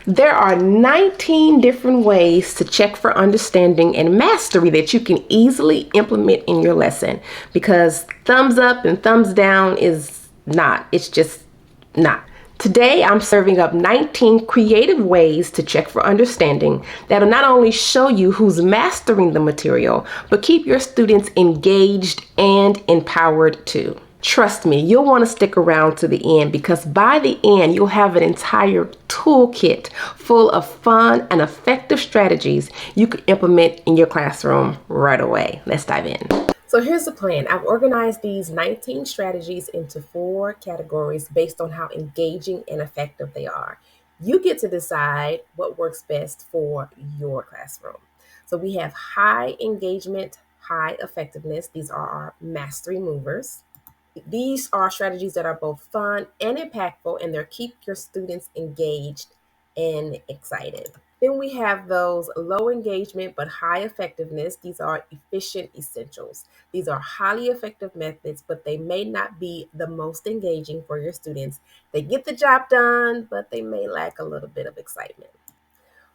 There are 19 different ways to check for understanding and mastery that you can easily implement in your lesson, because thumbs up and thumbs down is not. It's just not. Today, I'm serving up 19 creative ways to check for understanding that'll not only show you who's mastering the material, but keep your students engaged and empowered too. Trust me, you'll want to stick around to the end, because by the end, you'll have an entire toolkit full of fun and effective strategies you can implement in your classroom right away. Let's dive in. So here's the plan. I've organized these 19 strategies into 4 categories based on how engaging and effective they are. You get to decide what works best for your classroom. So we have high engagement, high effectiveness. These are our mastery movers. These are strategies that are both fun and impactful, and they'll keep your students engaged and excited. Then we have those low engagement but high effectiveness. These are efficient essentials. These are highly effective methods, but they may not be the most engaging for your students. They get the job done, but they may lack a little bit of excitement.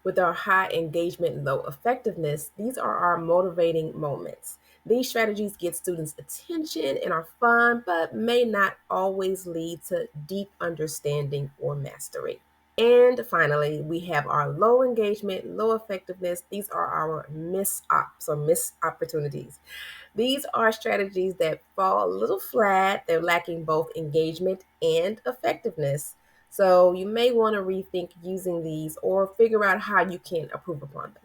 With our high engagement, low effectiveness, these are our motivating moments. These strategies get students' attention and are fun, but may not always lead to deep understanding or mastery. And finally, we have our low engagement, low effectiveness. These are our missed opportunities. These are strategies that fall a little flat. They're lacking both engagement and effectiveness. So you may want to rethink using these or figure out how you can improve upon them.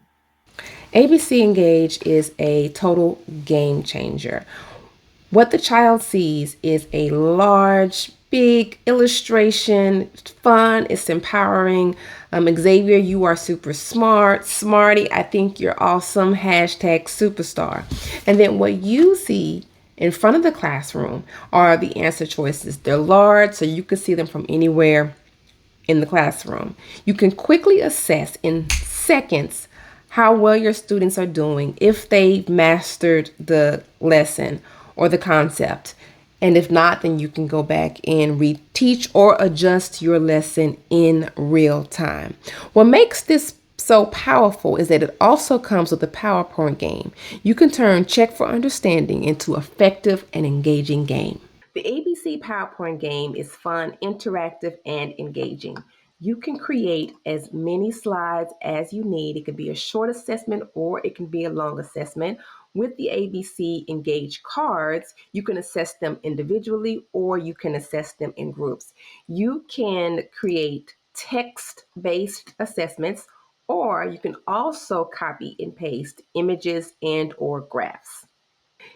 ABC Engage is a total game changer. What the child sees is a large, big illustration, fun, it's empowering. Xavier, you are super smart. Smarty, I think you're awesome. Hashtag superstar. And then what you see in front of the classroom are the answer choices. They're large, so you can see them from anywhere in the classroom. You can quickly assess in seconds how well your students are doing, if they've mastered the lesson or the concept. And if not, then you can go back and reteach or adjust your lesson in real time. What makes this so powerful is that it also comes with a PowerPoint game. You can turn check for understanding into effective and engaging game. The ABC PowerPoint game is fun, interactive, and engaging. You can create as many slides as you need. It could be a short assessment or it can be a long assessment. With the ABC Engage cards, you can assess them individually or you can assess them in groups. You can create text-based assessments, or you can also copy and paste images and or graphs.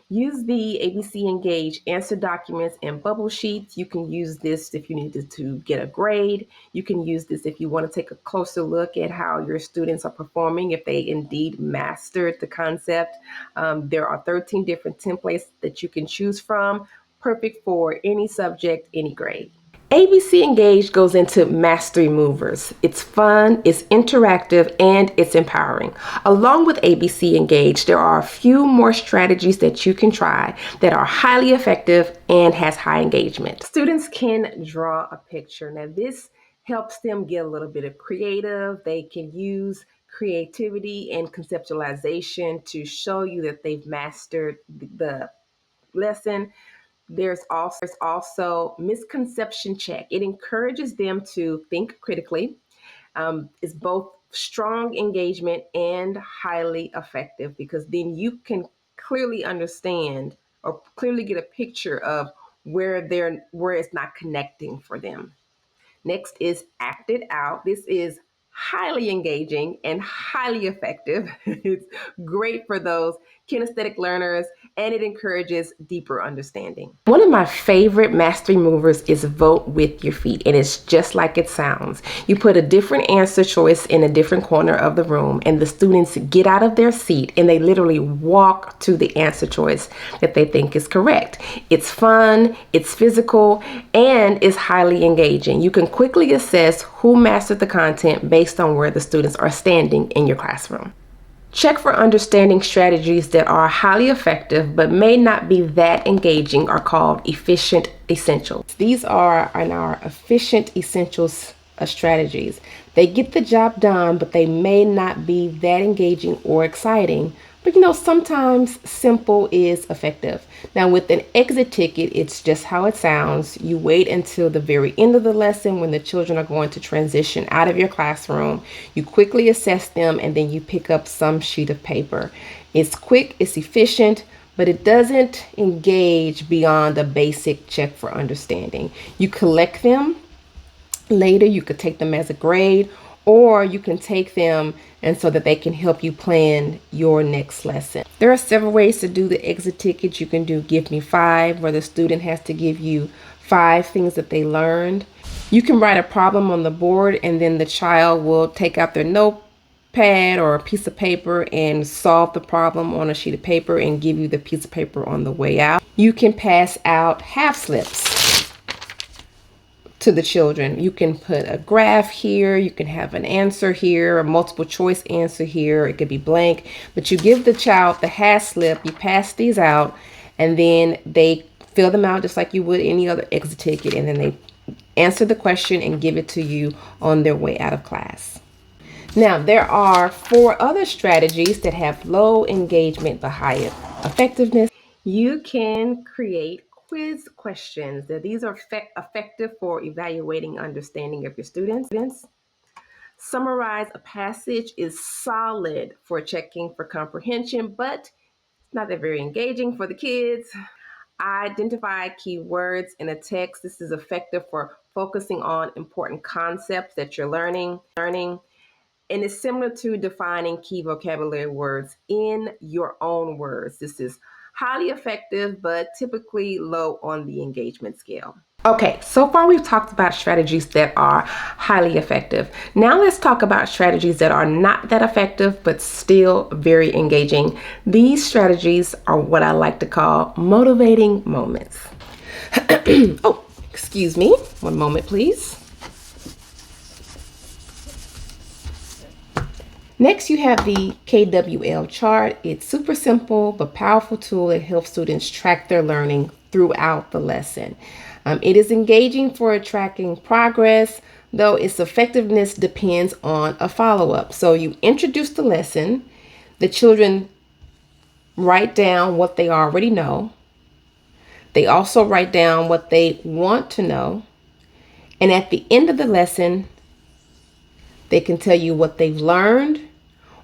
Use the ABC Engage answer documents and bubble sheets. You can use this if you needed to get a grade. You can use this if you want to take a closer look at how your students are performing, if they indeed mastered the concept. There are 13 different templates that you can choose from, perfect for any subject, any grade. ABC Engage goes into mastery movers. It's fun, it's interactive, and it's empowering. Along with ABC Engage, there are a few more strategies that you can try that are highly effective and has high engagement. Students can draw a picture. Now this helps them get a little bit of creative. They can use creativity and conceptualization to show you that they've mastered the lesson. There's also misconception check. It encourages them to think critically. It's both strong engagement and highly effective, because then you can clearly understand or clearly get a picture of where it's not connecting for them. Next is act it out. This is highly engaging and highly effective. It's great for those kinesthetic learners, and it encourages deeper understanding. One of my favorite mastery movers is vote with your feet, and it's just like it sounds. You put a different answer choice in a different corner of the room, and the students get out of their seat and they literally walk to the answer choice that they think is correct. It's fun, it's physical, and it's highly engaging. You can quickly assess who mastered the content based on where the students are standing in your classroom. Check for understanding strategies that are highly effective but may not be that engaging are called efficient essentials. These are in our efficient essentials strategies. They get the job done, but they may not be that engaging or exciting. But sometimes simple is effective. Now, with an exit ticket, it's just how it sounds. You wait until the very end of the lesson when the children are going to transition out of your classroom. You quickly assess them, and then you pick up some sheet of paper. It's quick, it's efficient, but it doesn't engage beyond a basic check for understanding. You collect them. Later, you could take them as a grade, or you can take them and so that they can help you plan your next lesson. There are several ways to do the exit tickets. You can do Give Me 5, where the student has to give you 5 things that they learned. You can write a problem on the board, and then the child will take out their notepad or a piece of paper and solve the problem on a sheet of paper and give you the piece of paper on the way out. You can pass out half slips to the children. You can put a graph here, you can have an answer here, a multiple choice answer here, it could be blank, but you give the child the half slip, you pass these out, and then they fill them out just like you would any other exit ticket, and then they answer the question and give it to you on their way out of class. Now, there are 4 other strategies that have low engagement but high effectiveness. You can create quiz questions. These are effective for evaluating understanding of your students. Summarize a passage is solid for checking for comprehension, but it's not that very engaging for the kids. Identify keywords in a text. This is effective for focusing on important concepts that you're learning. And it's similar to defining key vocabulary words in your own words. This is highly effective, but typically low on the engagement scale. Okay, so far we've talked about strategies that are highly effective. Now let's talk about strategies that are not that effective, but still very engaging. These strategies are what I like to call motivating moments. Oh, excuse me. One moment, please. Next, you have the KWL chart. It's super simple but powerful tool that helps students track their learning throughout the lesson. It is engaging for tracking progress, though its effectiveness depends on a follow-up. So you introduce the lesson, the children write down what they already know. They also write down what they want to know. And at the end of the lesson, they can tell you what they've learned,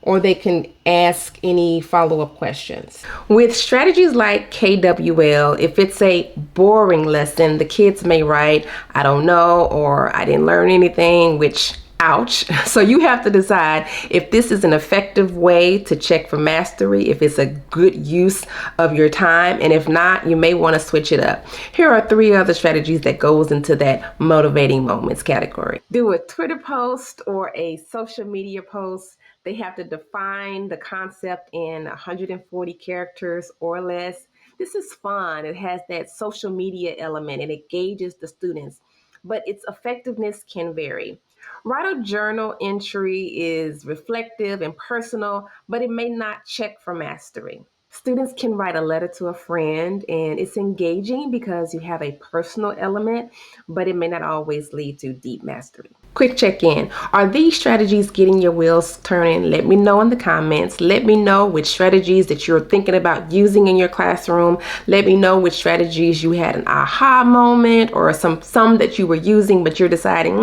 or they can ask any follow-up questions. With strategies like KWL, if it's a boring lesson, the kids may write, I don't know, or I didn't learn anything, which, ouch. So you have to decide if this is an effective way to check for mastery, if it's a good use of your time, and if not, you may want to switch it up. Here are 3 other strategies that goes into that motivating moments category. Do a Twitter post or a social media post. They have to define the concept in 140 characters or less. This is fun. It has that social media element and it gauges the students, but its effectiveness can vary. Write a journal entry is reflective and personal, but it may not check for mastery. Students can write a letter to a friend, and it's engaging because you have a personal element, but it may not always lead to deep mastery. Quick check-in. Are these strategies getting your wheels turning? Let me know in the comments. Let me know which strategies that you're thinking about using in your classroom. Let me know which strategies you had an aha moment, or some that you were using but you're deciding,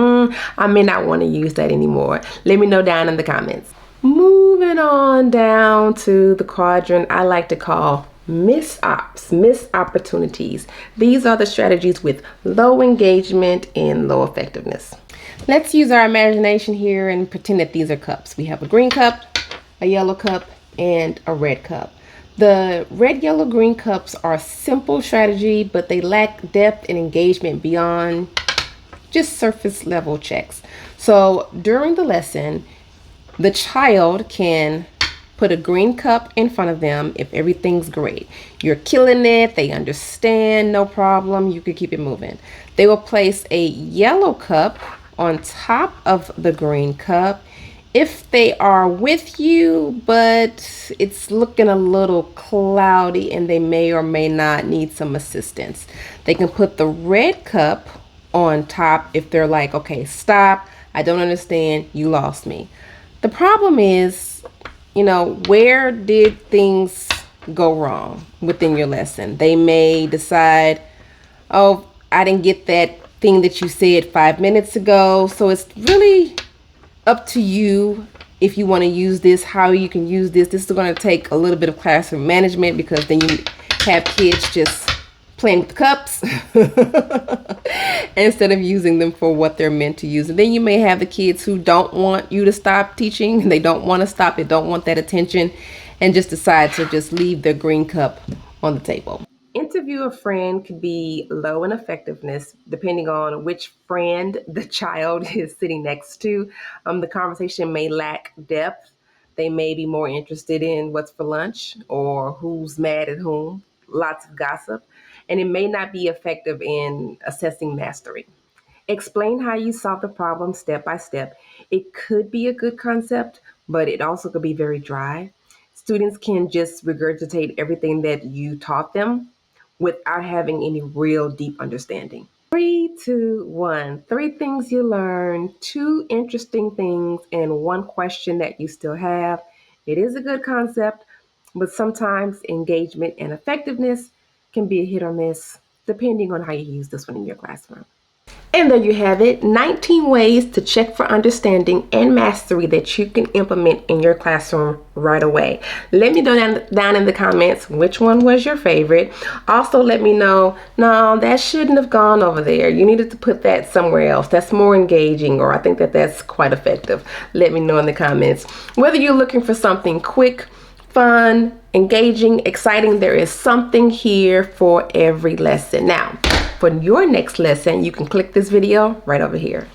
I may not want to use that anymore. Let me know down in the comments. Moving on down to the quadrant I like to call missed opportunities. These are the strategies with low engagement and low effectiveness. Let's use our imagination here and pretend that these are cups. We have a green cup, a yellow cup, and a red cup. The red, yellow, green cups are simple strategy, but they lack depth and engagement beyond just surface level checks. So during the lesson, the child can put a green cup in front of them if everything's great. You're killing it, they understand, no problem, you can keep it moving. They will place a yellow cup on top of the green cup if they are with you, but it's looking a little cloudy and they may or may not need some assistance. They can put the red cup on top if they're like, okay, stop, I don't understand. You lost me. The problem is, where did things go wrong within your lesson? They may decide, oh, I didn't get that thing that you said 5 minutes ago. So it's really up to you if you want to use this, how you can use this. This is going to take a little bit of classroom management, because then you have kids just playing with the cups instead of using them for what they're meant to use. And then you may have the kids who don't want you to stop teaching. They don't want to stop. They don't want that attention, and just decide to just leave their green cup on the table. Interview a friend could be low in effectiveness depending on which friend the child is sitting next to. The conversation may lack depth. They may be more interested in what's for lunch or who's mad at whom, lots of gossip, and it may not be effective in assessing mastery. Explain how you solve the problem step by step. It could be a good concept, but it also could be very dry. Students can just regurgitate everything that you taught them without having any real deep understanding. 3, 2, 1. 3 things you learned, 2 interesting things, and 1 question that you still have. It is a good concept, but sometimes engagement and effectiveness can be a hit or miss, depending on how you use this one in your classroom. And there you have it, 19 ways to check for understanding and mastery that you can implement in your classroom right away. Let me know down in the comments which one was your favorite. Also, let me know, no, that shouldn't have gone over there. You needed to put that somewhere else. That's more engaging, or I think that's quite effective. Let me know in the comments. Whether you're looking for something quick, fun, engaging, exciting, there is something here for every lesson. Now, for your next lesson, you can click this video right over here.